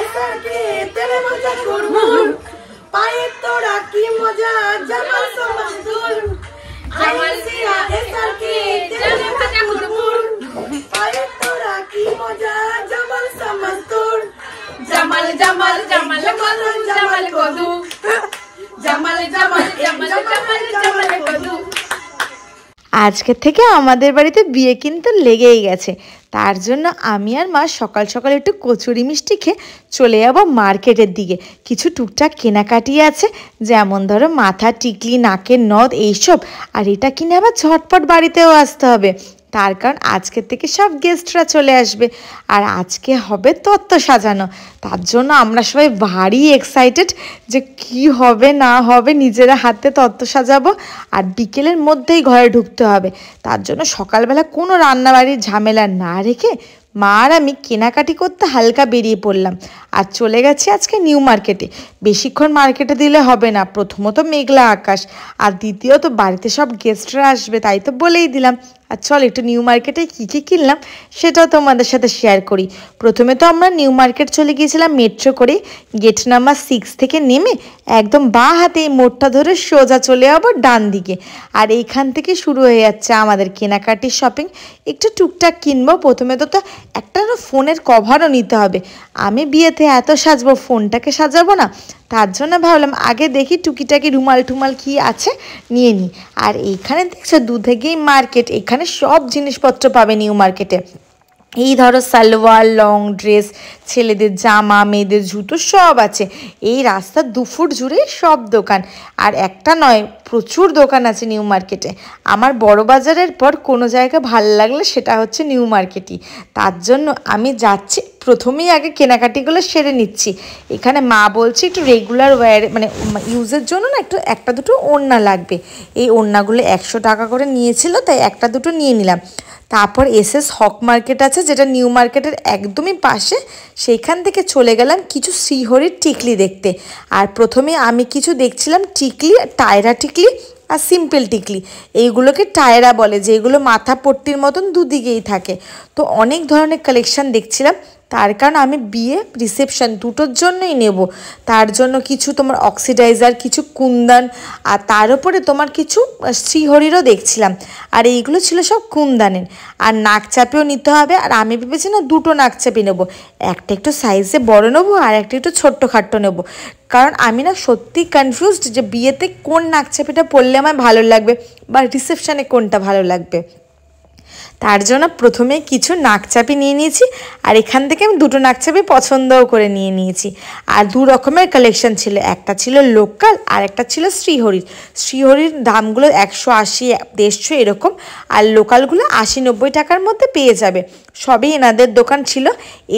SRK তেলে ভাজা কুরকুর পায়ে তোরা কি মজা জামাল সমস্তুর জামাল সিয়া এসআরকে তেলে ভাজা কুরকুর পায়ে তোরা কি মজা জামাল সমস্তুর জামাল জামাল জামাল কদু জামাল কদু জামাল জামাল জামাল জামাল জামাল কদু। আজকে থেকে আমাদের বাড়িতে বিয়ে কিন্তু লেগেই গেছে। তার জন্য আমি আর মা সকাল সকাল একটু কচুরি মিষ্টি খেয়ে চলে যাবো মার্কেটের দিকে। কিছু টুকটাক কেনাকাটি আছে, যেমন ধরো মাথা টিকলি, নাকের নথ, এইসব। আর এটা কিনে আবার ঝটপট বাড়িতেও আসতে হবে, তার কারণ আজকে থেকে সব গেস্টরা চলে আসবে আর আজকে হবে তত্ত্ব সাজানো। তার জন্য আমরা সবাই ভারী এক্সাইটেড যে কি হবে না হবে, নিজেরা হাতে তত্ত্ব সাজাবো আর বিকেলের মধ্যেই ঘরে ঢুকতে হবে। তার জন্য সকালবেলা কোনো রান্নাবাড়ির ঝামেলা না রেখে মা আর আমি কেনাকাটি করতে হালকা বেরিয়ে পড়লাম আর চলে গেছি আজকে নিউ মার্কেটে। বেশিক্ষণ মার্কেটে দিলে হবে না, প্রথমত মেঘলা আকাশ আর দ্বিতীয়ত বাড়িতে সব গেস্টরা আসবে, তাই তো বলেই দিলাম। আর চল একটু নিউ মার্কেটে কী কী কিনলাম সেটাও তোমাদের সাথে শেয়ার করি। প্রথমে তো আমরা নিউ মার্কেট চলে গিয়েছিলাম মেট্রো করে। গেট নাম্বার 6 থেকে নেমে একদম বাঁ হাতে এই মোড়টা ধরে সোজা চলে যাবো ডান দিকে। আর এইখান থেকে শুরু হয়ে যাচ্ছে আমাদের কেনাকাটির শপিং। একটু টুকটাক কিনবো। প্রথমে তো একটা ফোনের কভারও নিতে হবে। আমি বিয়েতে এত সাজবো, ফোনটাকে সাজাবো না? তার জন্য ভাবলাম আগে দেখি টুকিটাকি রুমাল টুমাল কি আছে নিয়ে নিই। আর এইখানে দেখছো দুধেগেই মার্কেট, এখানে সব জিনিসপত্র পাবে নিউ মার্কেটে। এই ধরো সালোয়ার, লং ড্রেস, ছেলেদের জামা, মেয়েদের জুতো সব আছে। এই রাস্তা 2 ফুট জুড়ে সব দোকান, আর একটা নয় প্রচুর দোকান আছে নিউ মার্কেটে। আমার বড় বাজারের পর কোনো জায়গা ভালো লাগলে সেটা হচ্ছে নিউ মার্কেটই। তার জন্য আমি যাচ্ছি, প্রথমেই আগে কেনাকাটিগুলো সেরে নিচ্ছি। এখানে মা বলছে একটু রেগুলার ওয়্যার মানে ইউজের জন্য না একটা দুটো ওড়না লাগবে। এই ওড়নাগুলো 100 টাকা করে নিয়েছিল, তাই একটা দুটো নিয়ে নিলাম। তারপর এসএস হক মার্কেট আছে, যেটা নিউ মার্কেটের একদমই পাশে। সেইখান থেকে চলে গেলাম কিছু শ্রীহরির টিকলি দেখতে। আর প্রথমে আমি কিছু দেখছিলাম টিকলি, টায়রা টিকলি আর সিম্পল টিকলি। এইগুলোকে টায়রা বলে, যেগুলো মাথা পট্টির মতন দুদিকেই থাকে। তো অনেক ধরনের কালেকশান দেখছিলাম, তার কারণ আমি বিয়ে রিসেপশন দুটোর জন্যই নেব। তার জন্য কিছু তোমার অক্সিডাইজার, কিছু কুন্দন, আর তার উপরে তোমার কিছু শ্রীহরিরও দেখছিলাম। আর এইগুলো ছিল সব কুন্দানের। আর নাকচাপিও নিতে হবে। আর আমি ভেবেছি না দুটো নাকচাপি নেবো, একটা একটু সাইজে বড় নেবো আর একটা একটু ছোট্ট খাট্টো নেবো। কারণ আমি না সত্যি কনফিউজড যে বিয়েতে কোন নাকচাপিটা পরলে আমার ভালো লাগবে বা রিসেপশানে কোনটা ভালো লাগবে। তার জন্য প্রথমে কিছু নাকচাপি নিয়ে নিয়েছি। আর এখান থেকে আমি দুটো নাকচাপি পছন্দও করে নিয়ে নিয়েছি। আর 2 রকমের কালেকশন ছিল, একটা ছিল লোকাল আর একটা ছিল শ্রীহরির। শ্রীহরির দামগুলো 180, 150 এরকম, আর লোকালগুলো 80-90 টাকার মধ্যে পেয়ে যাবে। সবই এনাদের দোকান ছিল,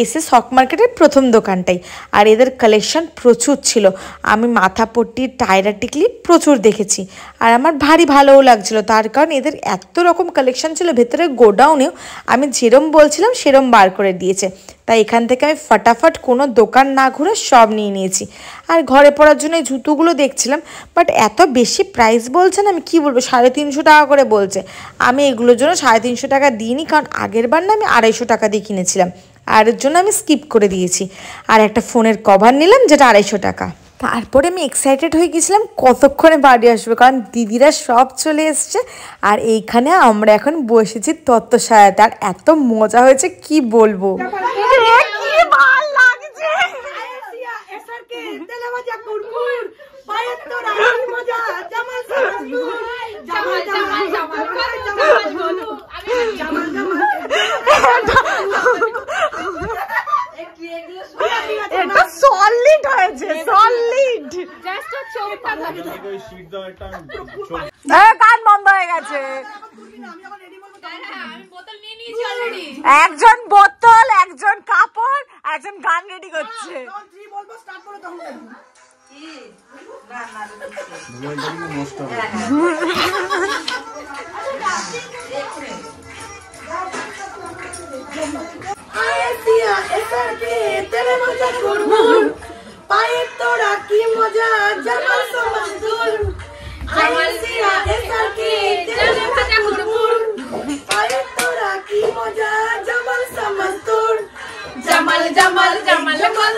এসএস হক মার্কেটের প্রথম দোকানটাই। আর এদের কালেকশন প্রচুর ছিল। আমি মাথা পট্টি, টায়রা টিকলি প্রচুর দেখেছি আর আমার ভারী ভালোও লাগছিলো, তার কারণ এদের এত রকম কালেকশন ছিল। ভেতরে গোডাউনেও আমি যেরম বলছিলাম সেরম বার করে দিয়েছে। তাই এখান থেকে আমি ফটাফট কোনো দোকান না ঘুরে সব নিয়ে নিয়েছি। আর ঘরে পরার জন্য এই জুতোগুলো দেখছিলাম, বাট এত বেশি প্রাইস বলছে না, আমি কী বলবো, 350 টাকা করে বলছে। আমি এগুলোর জন্য 350 টাকা দিইনি, কারণ আগের বার না আমি 250 টাকা দিয়ে কিনেছিলাম, আর এর জন্য আমি স্কিপ করে দিয়েছি। আর একটা ফোনের কভার নিলাম, যেটা 250 টাকা। তারপরে আমি এক্সাইটেড হয়ে গেছিলাম কতক্ষণে বাড়ি আসবে, কারণ দিদিরা সব চলে এসছে। আর এইখানে আমরা এখন বসেছি তত্ত্ব সাজাতে, আর এত মজা হয়েছে কি বলবো। এটা সলিড হয়েছে, সলিড। গান বন্ধ হয়ে গেছে। একজন বোতল, একজন কাপড়, একজন গান রেডি করছে। পায়ে তোরা কি মজা জামাল সমস্তুর জামাল সিয়া এসআরকে তেলে ভাজা কুরকুর পায়ে তোরা কি মজা জামাল সমস্তুর জামাল জামাল জামাল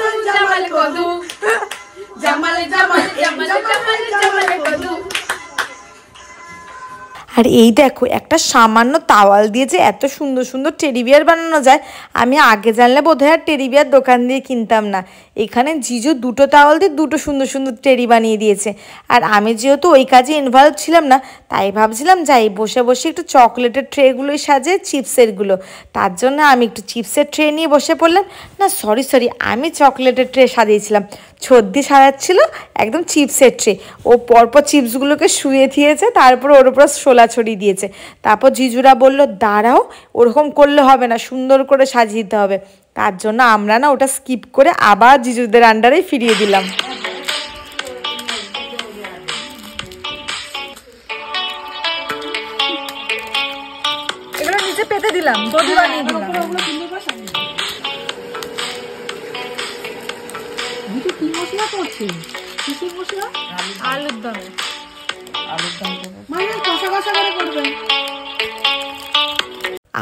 আর এই দেখো একটা সামান্য তাওয়াল দিয়ে যে এত সুন্দর সুন্দর টেডি বিয়ার বানানো যায়, আমি আগে জানলে বোধহয় আর টেডি বিয়ার দোকান দিয়ে কিনতাম না। এখানে জিজু দুটো তাওয়াল দিয়ে দুটো সুন্দর সুন্দর টেডি বানিয়ে দিয়েছে। আর আমি যেহেতু ওই কাজে ইনভলভ ছিলাম না, তাই ভাবছিলাম যাই বসে বসে একটু চকলেটের ট্রেগুলোই সাজে চিপসেরগুলো। তার জন্য আমি একটু চিপসের ট্রে নিয়ে বসে পড়লাম। না সরি আমি চকলেটের ট্রে সাজিয়েছিলাম, ছদ্দি সাজাচ্ছিল একদম চিপসের ট্রে। ও পরপর চিপসগুলোকে শুয়ে দিয়েছে, তারপর ওর উপর শোলা ছড়িয়ে দিয়েছে। তারপর জিজুরা বলল দাঁড়াও, ওরকম করলে হবে না, সুন্দর করে সাজিয়ে দিতে হবে। তার জন্য আমরা না ওটা স্কিপ করে আবার জিজুদের আন্ডারেই ফিরিয়ে দিলাম। এগুলো নিচে পেতে দিলাম, দড়ি বানিয়ে দিলাম। কি মশলা করছে? কি মশলা? আলুর দম মানে কষা কষা করে করবেন।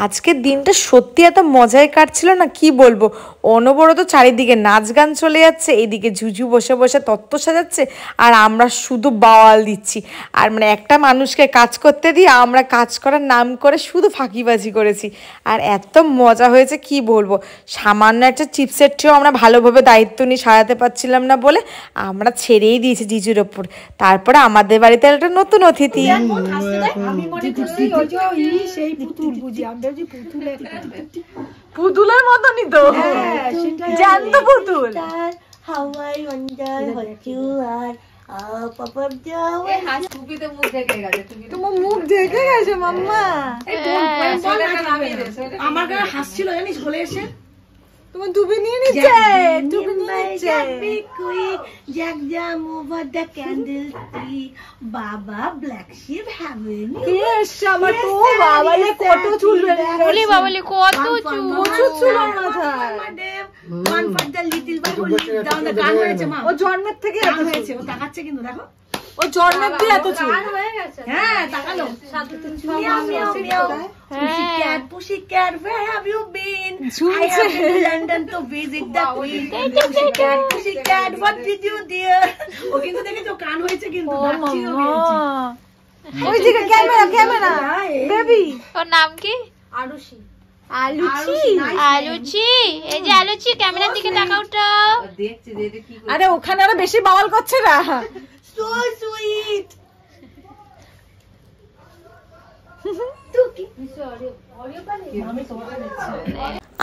আজকের দিনটা সত্যি এত মজায় কাটছিল না, কি বলবো। অনবরত চারিদিকে নাচ গান চলে যাচ্ছে, এইদিকে ঝুঝু বসে বসে তত্ত্ব সাজাচ্ছে, আর আমরা শুধু বাওয়াল দিচ্ছি। আর মানে একটা মানুষকে কাজ করতে দিয়ে আমরা কাজ করার নাম করে শুধু ফাঁকিবাজি করেছি। আর এত মজা হয়েছে কি বলবো। সামান্য একটা চিপসের ট্রেও আমরা ভালোভাবে দায়িত্ব নিয়ে সাজাতে পারছিলাম না বলে আমরা ছেড়েই দিয়েছি জিজুর ওপর। তারপরে আমাদের বাড়িতে একটা নতুন অতিথি। সেই পুতুল বুঝি, পুতুলের মতনই তো, জ্যান্ত পুতুল। তোমার মুখ ঢেকে গেছে মাম্মা। আমার গায়ে হাসছিল জানিস বলে এসে, তোমার টুপি নিয়ে নিচ্ছে, টুপি নিয়ে নিচ্ছে। বাবা ব্ল্যাক শিপ হ্যাভেন আমার তো বাবা কত চুল বলি বাবলি কত চুল মাথায়। One for the little boy down the gun হয়েছে মা। ও জন্মের থেকে গান হয়েছে, ও তাকাচ্ছে কিন্তু দেখো, ও জন্মের দিয়ে এত চুল হয়ে গেছে। হ্যাঁ তাকালো। Meow meow meow Pussycat, pussycat, where have you been? I have been to London to visit the Queen. Pussycat, pussycat, what did you dear? ও কিন্তু দেখেছো কান হয়েছে কিন্তু নাচিও হয়েছে। ওই দিকে ক্যামেরা বেবি। ওর নাম কি? আরুষি। আলুচি, এই যে আলুচি ক্যামেরার দিকে তাকাও তো। দেখছি দেখে কি আরে ওখানে আরো বেশি বাওয়াল করছে না। so sweet.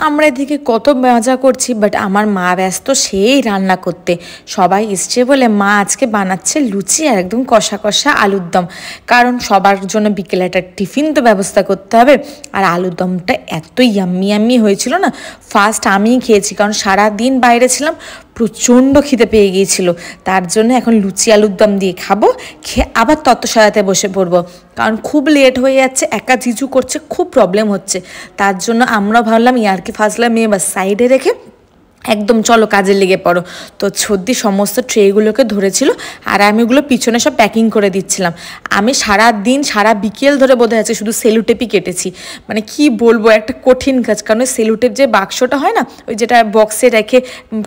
আমরা এদিকে কত মজা করছি, বাট আমার মা ব্যস্ত সেই রান্না করতে। সবাই এসছে বলে মা আজকে বানাচ্ছে লুচি আর একদম কষা কষা আলুর দম, কারণ সবার জন্য বিকেলে একটা টিফিন তো ব্যবস্থা করতে হবে। আর আলুর দমটা এত ইয়াম্মি হয়েছিল না, ফার্স্ট আমিই খেয়েছি, কারণ সারাদিন বাইরে ছিলাম, প্রচণ্ড খিদে পেয়ে গিয়েছিল। তার জন্য এখন লুচি আলুর দম দিয়ে খাবো, খেয়ে আবার তত্ত্ব সাজাতে বসে পড়বো, কারণ খুব লেট হয়ে যাচ্ছে, একা জিজু করছে, খুব প্রবলেম হচ্ছে। তার জন্য আমরা ভাবলাম ইয়ারকি ফাজলা মেয়ে বা সাইডে রেখে একদম চলো কাজে লেগে পড়ো। তো ছদ্দি সমস্ত ট্রেগুলোকে ধরেছিল আর আমি ওগুলো পিছনে সব প্যাকিং করে দিচ্ছিলাম। আমি সারা বিকেল ধরে বোধহয় আছে শুধু সেলুটেপই কেটেছি। মানে কি বলবো, একটা কঠিন কাজ, কারণ ওই সেলুটেপ যে বাক্সটা হয় না, ওই যেটা বক্সে রেখে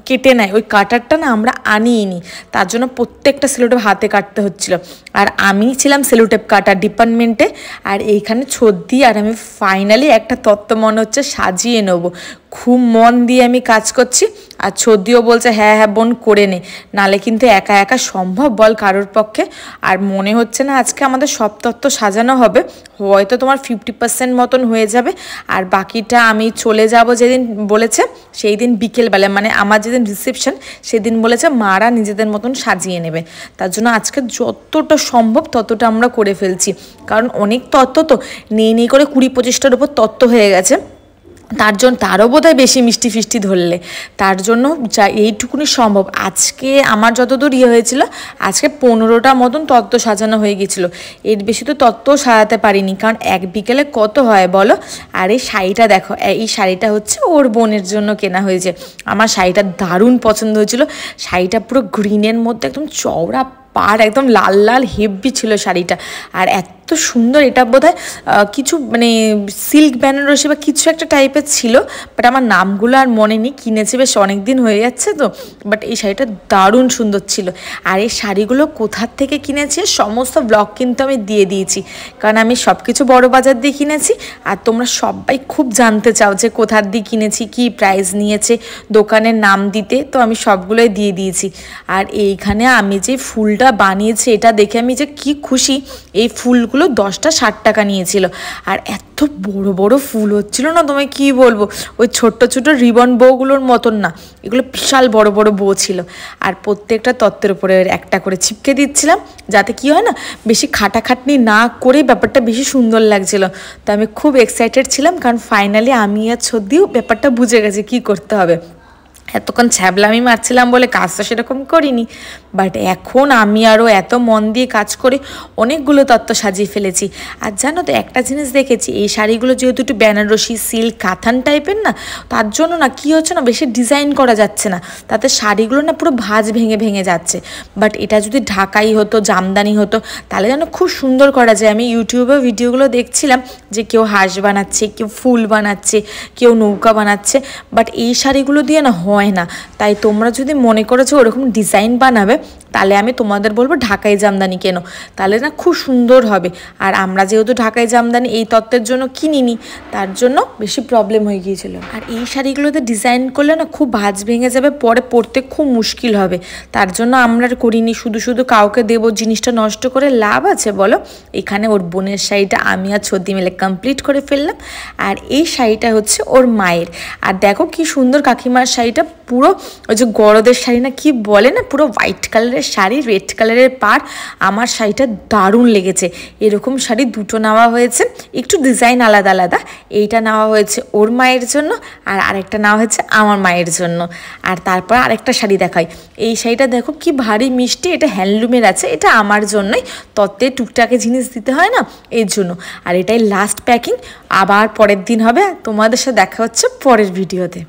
কেটে নেয়, ওই কাটারটা না আমরা আনিনি। তার জন্য প্রত্যেকটা সেলুটেপ হাতে কাটতে হচ্ছিল। আর আমি ছিলাম সেলুটেপ কাটার ডিপার্টমেন্টে, আর এইখানে ছদ্দি আর আমি ফাইনালি একটা তত্ত্ব মনে হচ্ছে সাজিয়ে নেবো। খুব মন দিয়ে আমি কাজ করছি, আর ছদ্দিও বলছে হ্যাঁ বোন করে নে, নালে কিন্তু একা একা সম্ভব বল কারোর পক্ষে। আর মনে হচ্ছে না আজকে আমাদের সব তত্ত্ব সাজানো হবে, হয়তো তোমার 50% মতন হয়ে যাবে, আর বাকিটা আমি চলে যাব যেদিন বলেছে সেই দিন বিকেলবেলা, মানে আমার যেদিন রিসেপশন সেদিন বলেছে মারা নিজেদের মতন সাজিয়ে নেবে। তার জন্য আজকে যতটা সম্ভব ততটা আমরা করে ফেলছি, কারণ অনেক তত্ত্ব তো নেই করে 20-25টার উপর তত্ত্ব হয়ে গেছে। তার জন্য তারও বোধহয় বেশি মিষ্টি ফিষ্টি ধরলে, তার জন্য যা এইটুকুনি সম্ভব। আজকে আমার যতদূর হয়েছিল, আজকে 15টা মতন তত্ত্ব সাজানো হয়ে গেছিলো, এর বেশি তো তত্ত্বও সাজাতে পারিনি, কারণ এক বিকেলে কত হয় বলো। আর এই শাড়িটা দেখো, এই শাড়িটা হচ্ছে ওর বোনের জন্য কেনা হয়েছে। আমার শাড়িটা দারুণ পছন্দ হয়েছিল, শাড়িটা পুরো গ্রিনের মধ্যে একদম চওড়া পাড়, একদম লাল হেভি ছিল শাড়িটা, আর এত এত সুন্দর, এটা বোধহয় কিছু মানে সিল্ক বেনারসি বা কিছু একটা টাইপের ছিল, বাট আমার নামগুলো আর মনে নেই, কিনেছি বেশ অনেক দিন হয়ে যাচ্ছে তো। বাট এই শাড়িটা দারুণ সুন্দর ছিল। আর এই শাড়িগুলো কোথার থেকে কিনেছি সমস্ত ব্লগ কিন্তু আমি দিয়ে দিয়েছি, কারণ আমি সব কিছু বড় বাজার দিয়ে কিনেছি। আর তোমরা সবাই খুব জানতে চাও যে কোথার দিয়ে কিনেছি, কি প্রাইস নিয়েছে, দোকানের নাম দিতে, তো আমি সবগুলোই দিয়ে দিয়েছি। আর এইখানে আমি যে ফুলটা বানিয়েছি এটা দেখে আমি যে কি খুশি। এই ফুলগুলো 10টা 60 টাকা নিয়েছিল। আর এত বড় বড় ফুল হচ্ছিল না, তোমায় কি বলবো, ওই ছোট্ট ছোট রিবন বউগুলোর মতন না, এগুলো বিশাল বড় বড় বউ ছিল। আর প্রত্যেকটা তত্ত্বের উপরে একটা করে ছিপকে দিচ্ছিলাম, যাতে কি হয় না, বেশি খাটাখাটনি না করে ব্যাপারটা বেশি সুন্দর লাগছিল। তো আমি খুব এক্সাইটেড ছিলাম, কারণ ফাইনালি আমি আর ছদ্দিও ব্যাপারটা বুঝে গেছি কি করতে হবে। এতক্ষণ ছ্যাবলামি মারছিলাম বলে কাজটা সেরকম করিনি, বাট এখন আমি আরও এত মন দিয়ে কাজ করে অনেকগুলো তত্ত্ব সাজিয়ে ফেলেছি। আর জানো তো একটা জিনিস দেখেছি, এই শাড়িগুলো যেহেতু একটু বেনারসি সিল্ক কাতান টাইপের না, তার জন্য না কী হচ্ছে না, বেশি ডিজাইন করা যাচ্ছে না, তাতে শাড়িগুলো না পুরো ভাঁজ ভেঙে ভেঙে যাচ্ছে। বাট এটা যদি ঢাকাই হতো, জামদানি হতো, তাহলে যেন খুব সুন্দর করা যায়। আমি ইউটিউবে ভিডিওগুলো দেখছিলাম যে কেউ হাঁস বানাচ্ছে, কেউ ফুল বানাচ্ছে, কেউ নৌকা বানাচ্ছে, বাট এই শাড়িগুলো দিয়ে না হয় না। তাই তোমরা যদি মনে করো যে ওরকম ডিজাইন বানাবে, তাহলে আমি তোমাদের বলবো ঢাকাই জামদানি কেনো, তাহলে না খুব সুন্দর হবে। আর আমরা যেহেতু ঢাকাই জামদানি এই তত্ত্বের জন্য কিনিনি, তার জন্য বেশি প্রবলেম হয়ে গিয়েছিল। আর এই শাড়িগুলোতে ডিজাইন করলে না খুব ভাঁজ ভেঙে যাবে, পরে পরতে খুব মুশকিল হবে, তার জন্য আমরা করিনি। শুধু শুধু কাউকে দেবো, জিনিসটা নষ্ট করে লাভ আছে বলো। এখানে ওর বোনের শাড়িটা আমি আর ছদ্দি মিলে কমপ্লিট করে ফেললাম। আর এই শাড়িটা হচ্ছে ওর মায়ের। আর দেখো কি সুন্দর কাকিমার শাড়িটা, পুরো ওই যে গরদের শাড়ি না কি বলে না, পুরো হোয়াইট কালারের শাড়ি, রেড কালারের পাড়। আমার শাড়িটা দারুণ লেগেছে। এরকম শাড়ি দুটো নেওয়া হয়েছে, একটু ডিজাইন আলাদা আলাদা। এইটা নেওয়া হয়েছে ওর মায়ের জন্য, আর আরেকটা নেওয়া হয়েছে আমার মায়ের জন্য। আর তারপর আরেকটা শাড়ি দেখাই, এই শাড়িটা দেখো কি ভারী মিষ্টি, এটা হ্যান্ডলুমের আছে, এটা আমার জন্যই, তত্ত্বে টুকটাকে জিনিস দিতে হয় না, এর জন্য। আর এটাই লাস্ট প্যাকিং, আবার পরের দিন হবে। তোমাদের সাথে দেখা হচ্ছে পরের ভিডিওতে।